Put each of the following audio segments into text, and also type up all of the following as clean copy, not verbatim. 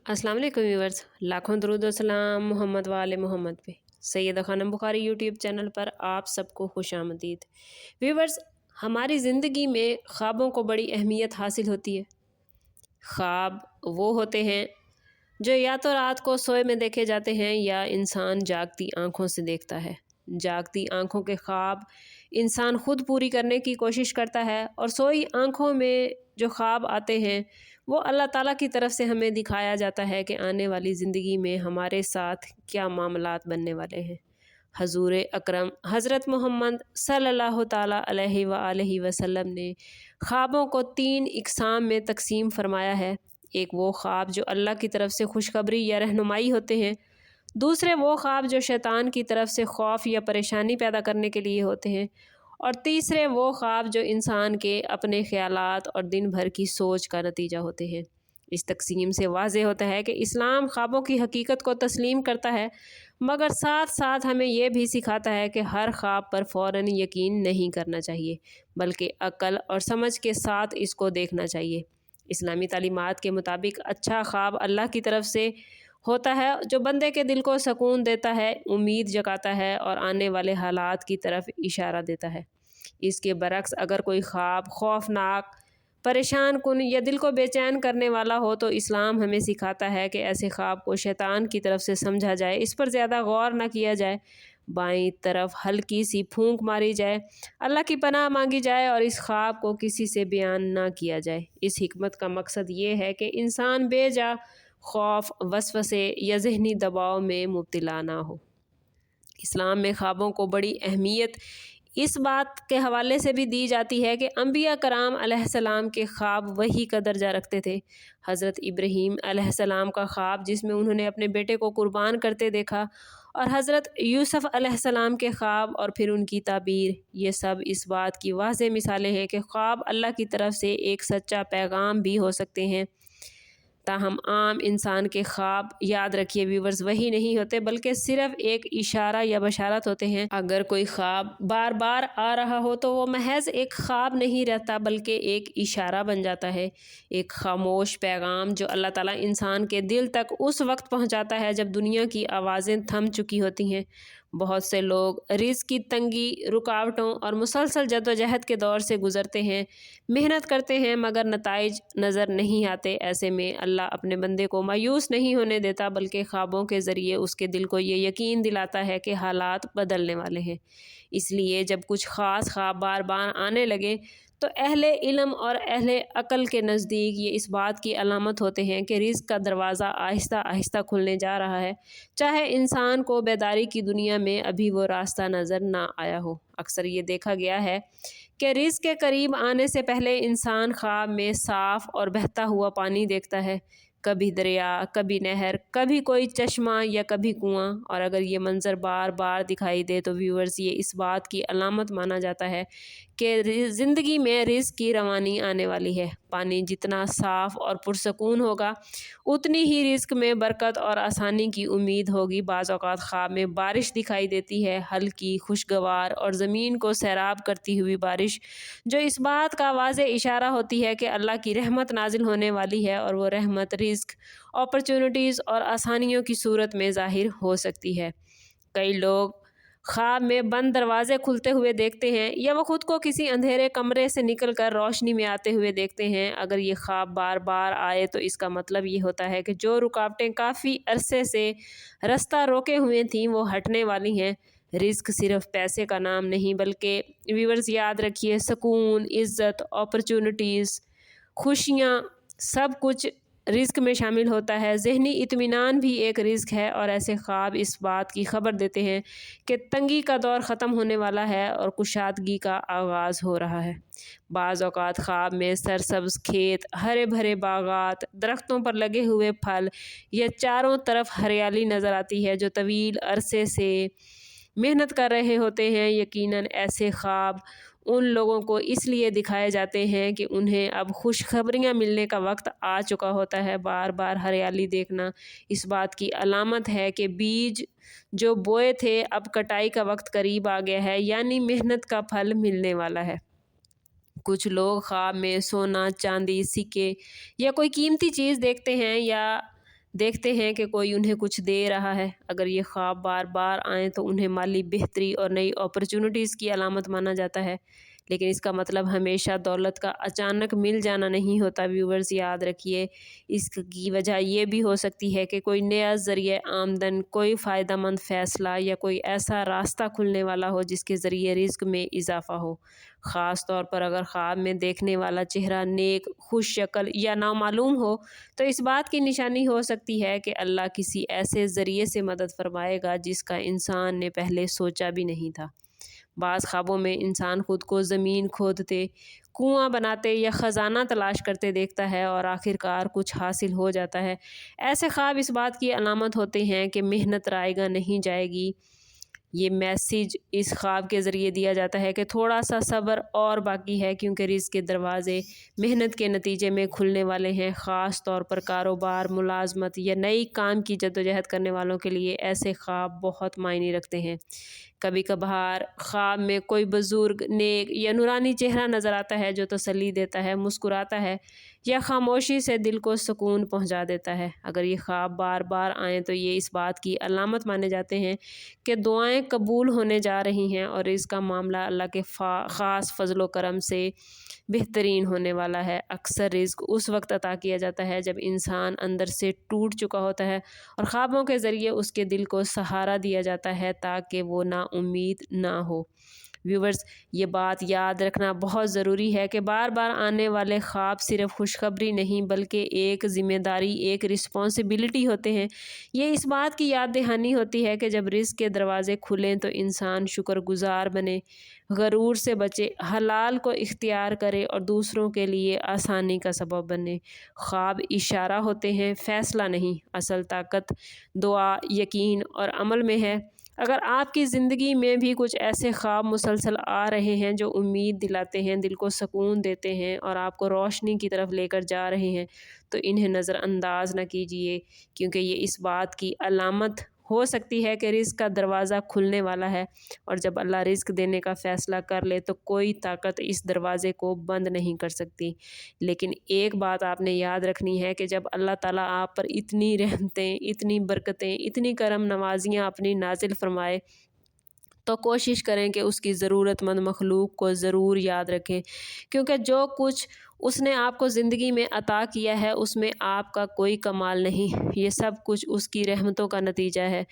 अस्सलाम वालेकुम व्यूअर्स, लाखों दरूद व सलाम मोहम्मद वाले मोहम्मद पे। सैयद खानम बुखारी यूट्यूब चैनल पर आप सबको खुश आमदीद। व्यूअर्स, हमारी ज़िंदगी में ख्वाबों को बड़ी अहमियत हासिल होती है। ख्वाब वो होते हैं जो या तो रात को सोए में देखे जाते हैं या इंसान जागती आँखों से देखता है। जागती आँखों के ख्वाब इंसान खुद पूरी करने की कोशिश करता है और सोई आँखों में जो ख्वाब आते हैं वो अल्लाह ताला की तरफ से हमें दिखाया जाता है कि आने वाली ज़िंदगी में हमारे साथ क्या मामलात बनने वाले हैं। हजूर अकरम हज़रत मोहम्मद सल्लल्लाहु ताला अलैहि व आलिहि वसल्लम ने ख्वाबों को 3 इक़साम में तकसीम फरमाया है। एक वो ख्वाब जो अल्लाह की तरफ से खुशखबरी या रहनुमाई होते हैं, दूसरे वो ख्वाब जो शैतान की तरफ से खौफ या परेशानी पैदा करने के लिए होते हैं, और तीसरे वो ख्वाब जो इंसान के अपने ख्यालात और दिन भर की सोच का नतीजा होते हैं। इस तकसीम से वाज़ेह होता है कि इस्लाम ख्वाबों की हकीकत को तस्लीम करता है, मगर साथ साथ हमें यह भी सिखाता है कि हर ख्वाब पर फ़ौरन यकीन नहीं करना चाहिए, बल्कि अक्ल और समझ के साथ इसको देखना चाहिए। इस्लामी तालीमात के मुताबिक अच्छा ख्वाब अल्लाह की तरफ से होता है जो बंदे के दिल को सुकून देता है, उम्मीद जगाता है और आने वाले हालात की तरफ इशारा देता है। इसके बरक्स अगर कोई ख्वाब खौफनाक, परेशान कुन या दिल को बेचैन करने वाला हो तो इस्लाम हमें सिखाता है कि ऐसे ख्वाब को शैतान की तरफ से समझा जाए, इस पर ज़्यादा गौर न किया जाए, बाईं तरफ हल्की सी फूंक मारी जाए, अल्लाह की पनाह मांगी जाए और इस ख्वाब को किसी से बयान ना किया जाए। इस हिकमत का मकसद ये है कि इंसान बेजा खौफ, वसवसे या ज़हनी दबाव में मुब्तला ना हो। इस्लाम में ख्वाबों को बड़ी अहमियत इस बात के हवाले से भी दी जाती है कि अंबिया कराम अलैहिस्सलाम के ख्वाब वही का दर्जा रखते थे। हज़रत इब्राहीम अलैहिस्सलाम का ख्वाब जिसमें उन्होंने अपने बेटे को कुर्बान करते देखा, और हज़रत यूसुफ़ अलैहिस्सलाम के ख्वाब और फिर उनकी ताबीर, ये सब इस बात की वाज़ेह मिसालें हैं कि ख्वाब अल्लाह की तरफ से एक सच्चा पैगाम भी हो सकते हैं। ताहम आम इंसान के ख्वाब, याद रखिए व्यूवर्स, वही नहीं होते बल्कि सिर्फ एक इशारा या बशारत होते हैं। अगर कोई ख्वाब बार बार आ रहा हो तो वो महज एक ख्वाब नहीं रहता बल्कि एक इशारा बन जाता है, एक खामोश पैगाम जो अल्लाह ताला इंसान के दिल तक उस वक्त पहुंचाता है जब दुनिया की आवाज़ें थम चुकी होती हैं। बहुत से लोग रिज़्क़ की तंगी, रुकावटों और मुसलसल जद्दोजहद के दौर से गुज़रते हैं, मेहनत करते हैं मगर नताइज नज़र नहीं आते। ऐसे में अल्लाह अपने बंदे को मायूस नहीं होने देता बल्कि ख्वाबों के ज़रिए उसके दिल को ये यकीन दिलाता है कि हालात बदलने वाले हैं। इसलिए जब कुछ ख़ास ख्वाब बार बार आने लगे तो अहले इल्म और अहले अक़ल के नज़दीक ये इस बात की अलामत होते हैं कि रिज़्क़ का दरवाज़ा आहिस्ता आहिस्ता खुलने जा रहा है, चाहे इंसान को बेदारी की दुनिया में अभी वो रास्ता नज़र ना आया हो। अक्सर ये देखा गया है कि रिज़्क़ के करीब आने से पहले इंसान ख्वाब में साफ़ और बहता हुआ पानी देखता है, कभी दरिया, कभी नहर, कभी कोई चश्मा या कभी कुआं, और अगर ये मंज़र बार बार दिखाई दे तो व्यूअर्स ये इस बात की अलामत माना जाता है कि ज़िंदगी में रिज़्क़ की रवानी आने वाली है। पानी जितना साफ़ और पुरसकून होगा उतनी ही रिज़्क़ में बरकत और आसानी की उम्मीद होगी। बाज़ औक़ात ख्वाब में बारिश दिखाई देती है, हल्की, खुशगवार और ज़मीन को सैराब करती हुई बारिश, जो इस बात का वाज़ेह इशारा होती है कि अल्लाह की रहमत नाजिल होने वाली है, और वो रहमत रिज़्क़, अपॉर्चुनिटीज़ और आसानियों की सूरत में ज़ाहिर हो सकती है। कई लोग ख्वाब में बंद दरवाजे खुलते हुए देखते हैं या वो खुद को किसी अंधेरे कमरे से निकलकर रोशनी में आते हुए देखते हैं। अगर ये ख्वाब बार बार आए तो इसका मतलब ये होता है कि जो रुकावटें काफ़ी अरसे से रास्ता रोके हुए थीं वो हटने वाली हैं। रिज़्क़ सिर्फ पैसे का नाम नहीं बल्कि व्यूअर्स याद रखिए, सुकून, इज़्ज़त, अपॉर्चुनिटीज़, खुशियाँ, सब कुछ रिज़्क़ में शामिल होता है। ज़हनी इत्मीनान भी एक रिज़्क़ है, और ऐसे ख्वाब इस बात की खबर देते हैं कि तंगी का दौर ख़त्म होने वाला है और कुशादगी का आगाज़ हो रहा है। बाज़ औक़ात ख्वाब में सरसब्ज़ खेत, हरे भरे बागात, दरख्तों पर लगे हुए फल या चारों तरफ हरियाली नज़र आती है जो तवील अरसे से मेहनत कर रहे होते हैं। यकीनन ऐसे ख्वाब उन लोगों को इसलिए दिखाए जाते हैं कि उन्हें अब खुशखबरियाँ मिलने का वक्त आ चुका होता है। बार बार हरियाली देखना इस बात की अलामत है कि बीज जो बोए थे अब कटाई का वक्त करीब आ गया है, यानी मेहनत का फल मिलने वाला है। कुछ लोग ख्वाब में सोना, चांदी, सिक्के या कोई कीमती चीज़ देखते हैं या دیکھتے ہیں کہ کوئی انہیں کچھ دے رہا ہے۔ اگر یہ خواب بار بار آئیں تو انہیں مالی بہتری اور نئی اپرچونٹیز کی علامت مانا جاتا ہے، لیکن اس کا مطلب ہمیشہ دولت کا اچانک مل جانا نہیں ہوتا۔ ویورز یاد رکھیے، اس کی وجہ یہ بھی ہو سکتی ہے کہ کوئی نیا ذریعہ آمدن، کوئی فائدہ مند فیصلہ یا کوئی ایسا راستہ کھلنے والا ہو جس کے ذریعے رزق میں اضافہ ہو۔ خاص طور پر اگر خواب میں دیکھنے والا چہرہ نیک، خوش شکل یا نامعلوم ہو تو اس بات کی نشانی ہو سکتی ہے کہ اللہ کسی ایسے ذریعے سے مدد فرمائے گا جس کا انسان نے پہلے سوچا بھی نہیں تھا۔ بعض خوابوں میں انسان خود کو زمین کھودتے، کنواں بناتے یا خزانہ تلاش کرتے دیکھتا ہے اور آخرکار کچھ حاصل ہو جاتا ہے۔ ایسے خواب اس بات کی علامت ہوتے ہیں کہ محنت رائے گاں نہیں جائے گی۔ یہ میسیج اس خواب کے ذریعے دیا جاتا ہے کہ تھوڑا سا صبر اور باقی ہے، کیونکہ رزق کے دروازے محنت کے نتیجے میں کھلنے والے ہیں۔ خاص طور پر کاروبار، ملازمت یا نئی کام کی جدوجہد کرنے والوں کے لیے ایسے خواب بہت معنی رکھتے ہیں۔ کبھی کبھار خواب میں کوئی بزرگ، نیک یا نورانی چہرہ نظر آتا ہے جو تسلی دیتا ہے، مسکراتا ہے یا خاموشی سے دل کو سکون پہنچا دیتا ہے۔ اگر یہ خواب بار بار آئیں تو یہ اس بات کی علامت مانے جاتے ہیں کہ دعائیں قبول ہونے جا رہی ہیں اور اس کا معاملہ اللہ کے خاص فضل و کرم سے بہترین ہونے والا ہے۔ اکثر رزق اس وقت عطا کیا جاتا ہے جب انسان اندر سے ٹوٹ چکا ہوتا ہے، اور خوابوں کے ذریعے اس کے دل کو سہارا دیا جاتا ہے تاکہ وہ نا امید نہ ہو۔ ویورز، یہ بات یاد رکھنا بہت ضروری ہے کہ بار بار آنے والے خواب صرف خوشخبری نہیں بلکہ ایک ذمہ داری، ایک رسپانسبلٹی ہوتے ہیں۔ یہ اس بات کی یاد دہانی ہوتی ہے کہ جب رزق کے دروازے کھلیں تو انسان شکر گزار بنے، غرور سے بچے، حلال کو اختیار کرے اور دوسروں کے لیے آسانی کا سبب بنے۔ خواب اشارہ ہوتے ہیں، فیصلہ نہیں۔ اصل طاقت دعا، یقین اور عمل میں ہے۔ اگر آپ کی زندگی میں بھی کچھ ایسے خواب مسلسل آ رہے ہیں جو امید دلاتے ہیں، دل کو سکون دیتے ہیں اور آپ کو روشنی کی طرف لے کر جا رہے ہیں، تو انہیں نظر انداز نہ کیجیے، کیونکہ یہ اس بات کی علامت ہو سکتی ہے کہ رزق کا دروازہ کھلنے والا ہے، اور جب اللہ رزق دینے کا فیصلہ کر لے تو کوئی طاقت اس دروازے کو بند نہیں کر سکتی۔ لیکن ایک بات آپ نے یاد رکھنی ہے کہ جب اللہ تعالیٰ آپ پر اتنی رحمتیں، اتنی برکتیں، اتنی کرم نوازیاں اپنی نازل فرمائے تو کوشش کریں کہ اس کی ضرورت مند مخلوق کو ضرور یاد رکھیں، کیونکہ جو کچھ اس نے آپ کو زندگی میں عطا کیا ہے اس میں آپ کا کوئی کمال نہیں، یہ سب کچھ اس کی رحمتوں کا نتیجہ ہے۔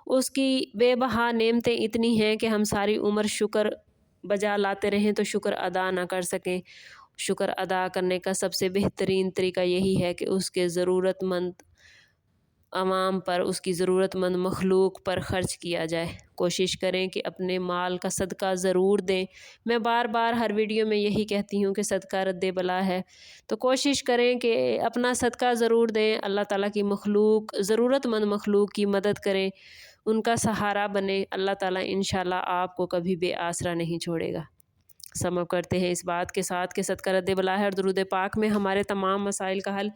اس کی بے بہا نعمتیں اتنی ہیں کہ ہم ساری عمر شکر بجا لاتے رہیں تو شکر ادا نہ کر سکیں۔ شکر ادا کرنے کا سب سے بہترین طریقہ یہی ہے کہ اس کے ضرورت مند عوام پر، اس کی ضرورت مند مخلوق پر خرچ کیا جائے۔ کوشش کریں کہ اپنے مال کا صدقہ ضرور دیں۔ میں بار بار ہر ویڈیو میں یہی کہتی ہوں کہ صدقہ رد بلا ہے، تو کوشش کریں کہ اپنا صدقہ ضرور دیں۔ اللہ تعالیٰ کی مخلوق، ضرورت مند مخلوق کی مدد کریں، ان کا سہارا بنیں۔ اللہ تعالیٰ انشاءاللہ آپ کو کبھی بے آسرا نہیں چھوڑے گا۔ سم اپ کرتے ہیں اس بات کے ساتھ کہ صدقہ رد بلا ہے اور درود پاک میں ہمارے تمام مسائل کا حل۔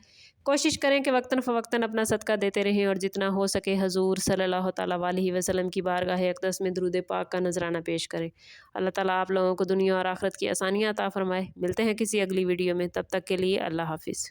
کوشش کریں کہ وقتاً فوقتاً اپنا صدقہ دیتے رہیں اور جتنا ہو سکے حضور صلی اللہ تعالیٰ علیہ وسلم کی بارگاہ اقدس میں درود پاک کا نذرانہ پیش کریں۔ اللہ تعالیٰ آپ لوگوں کو دنیا اور آخرت کی آسانیاں عطا فرمائے۔ ملتے ہیں کسی اگلی ویڈیو میں، تب تک کے لیے اللہ حافظ۔